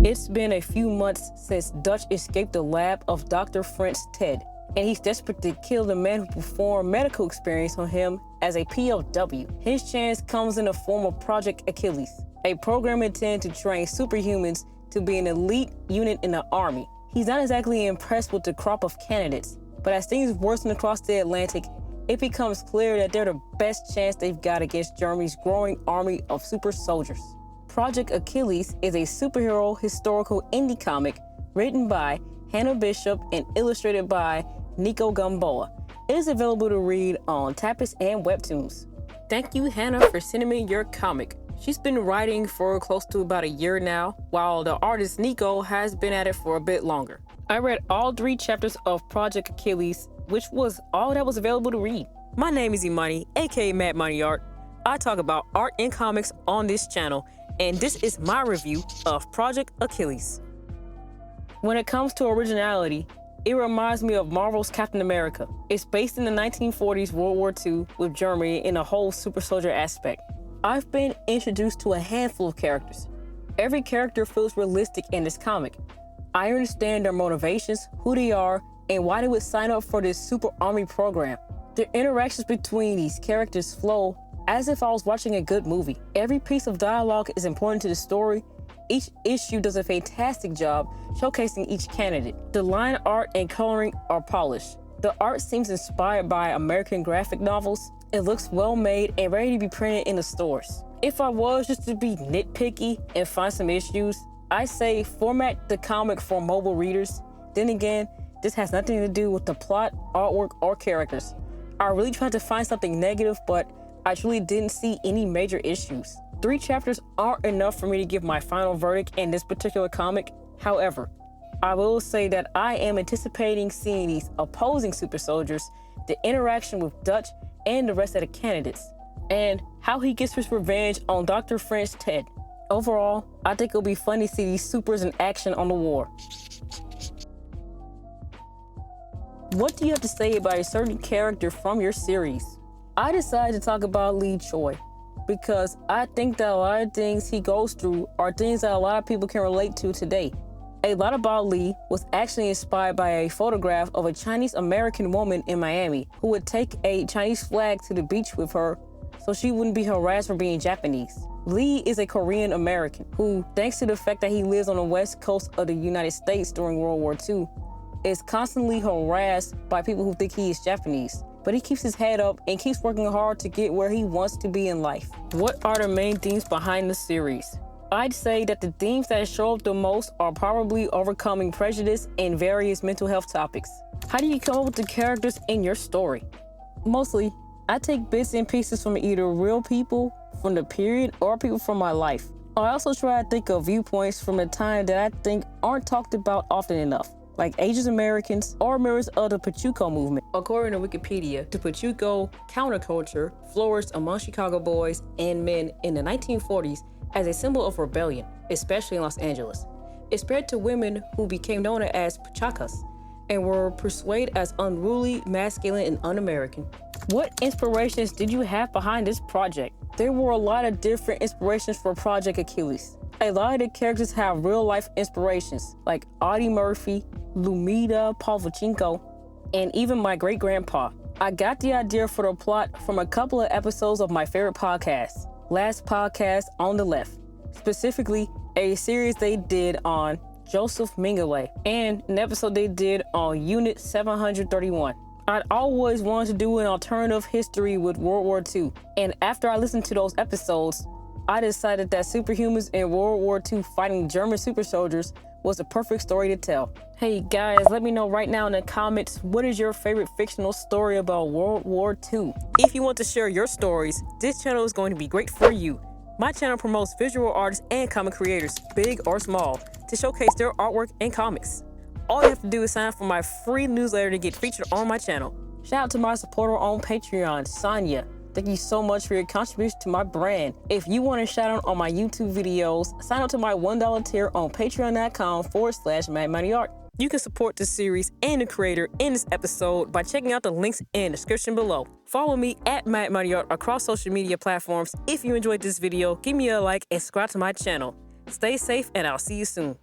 It's been a few months since Dutch escaped the lab of Dr. French Ted, and he's desperate to kill the man who performed medical experiments on him as a POW. His chance comes in the form of Project Achilles, a program intended to train superhumans to be an elite unit in the army. He's not exactly impressed with the crop of candidates, but as things worsen across the Atlantic, it becomes clear that they're the best chance they've got against Germany's growing army of super soldiers. Project Achilles is a superhero historical indie comic written by Hannah Bishop and illustrated by Nico Gamboa. It is available to read on Tapas and Webtoons. Thank you, Hannah, for sending me your comic. She's been writing for close to about a year now, while the artist Nico has been at it for a bit longer. I read all 3 chapters of Project Achilles, which was all that was available to read. My name is Imani, aka Mad Money Art. I talk about art and comics on this channel, and this is my review of Project Achilles. When it comes to originality, it reminds me of Marvel's Captain America. It's based in the 1940s World War II with Germany in a whole super soldier aspect. I've been introduced to a handful of characters. Every character feels realistic in this comic. I understand their motivations, who they are, and why they would sign up for this super army program. The interactions between these characters flow as if I was watching a good movie. Every piece of dialogue is important to the story. Each issue does a fantastic job showcasing each candidate. The line art and coloring are polished. The art seems inspired by American graphic novels. It looks well made and ready to be printed in the stores. If I was just to be nitpicky and find some issues, I say format the comic for mobile readers. Then again, this has nothing to do with the plot, artwork, or characters. I really tried to find something negative, but I truly didn't see any major issues. 3 chapters aren't enough for me to give my final verdict in this particular comic. However, I will say that I am anticipating seeing these opposing super soldiers, the interaction with Dutch and the rest of the candidates, and how he gets his revenge on Dr. French Ted. Overall, I think it'll be fun to see these supers in action on the war. What do you have to say about a certain character from your series? I decided to talk about Lee Choi because I think that a lot of things he goes through are things that a lot of people can relate to today. A lot about Lee was actually inspired by a photograph of a Chinese American woman in Miami who would take a Chinese flag to the beach with her so she wouldn't be harassed for being Japanese. Lee is a Korean American who, thanks to the fact that he lives on the west coast of the United States during World War II, is constantly harassed by people who think he is Japanese. But he keeps his head up and keeps working hard to get where he wants to be in life. What are the main themes behind the series? I'd say that the themes that show up the most are probably overcoming prejudice and various mental health topics. How do you come up with the characters in your story? Mostly, I take bits and pieces from either real people from the period or people from my life. I also try to think of viewpoints from a time that I think aren't talked about often enough, like Asian Americans or members of the Pachuco movement. According to Wikipedia, the Pachuco counterculture flourished among Chicago boys and men in the 1940s as a symbol of rebellion, especially in Los Angeles. It spread to women who became known as Pachacas and were perceived as unruly, masculine, and un-American. What inspirations did you have behind this project? There were a lot of different inspirations for Project Achilles. A lot of the characters have real-life inspirations, like Audie Murphy, Lumita Pavlichenko, and even my great-grandpa. I got the idea for the plot from a couple of episodes of my favorite podcast, Last Podcast on the Left, specifically a series they did on Joseph Mengele and an episode they did on Unit 731. I'd always wanted to do an alternative history with World War II, and after I listened to those episodes, I decided that superhumans in World War II fighting German super soldiers was the perfect story to tell. Hey guys, let me know right now in the comments, what is your favorite fictional story about World War II? If you want to share your stories, this channel is going to be great for you. My channel promotes visual artists and comic creators, big or small, to showcase their artwork and comics. All you have to do is sign up for my free newsletter to get featured on my channel. Shout out to my supporter on Patreon, Sonia. Thank you so much for your contribution to my brand. If you want a shout out on my YouTube videos, sign up to my $1 tier on patreon.com/MadMoneyArt. You can support this series and the creator in this episode by checking out the links in the description below. Follow me at MadMoneyArt across social media platforms. If you enjoyed this video, give me a like and subscribe to my channel. Stay safe and I'll see you soon.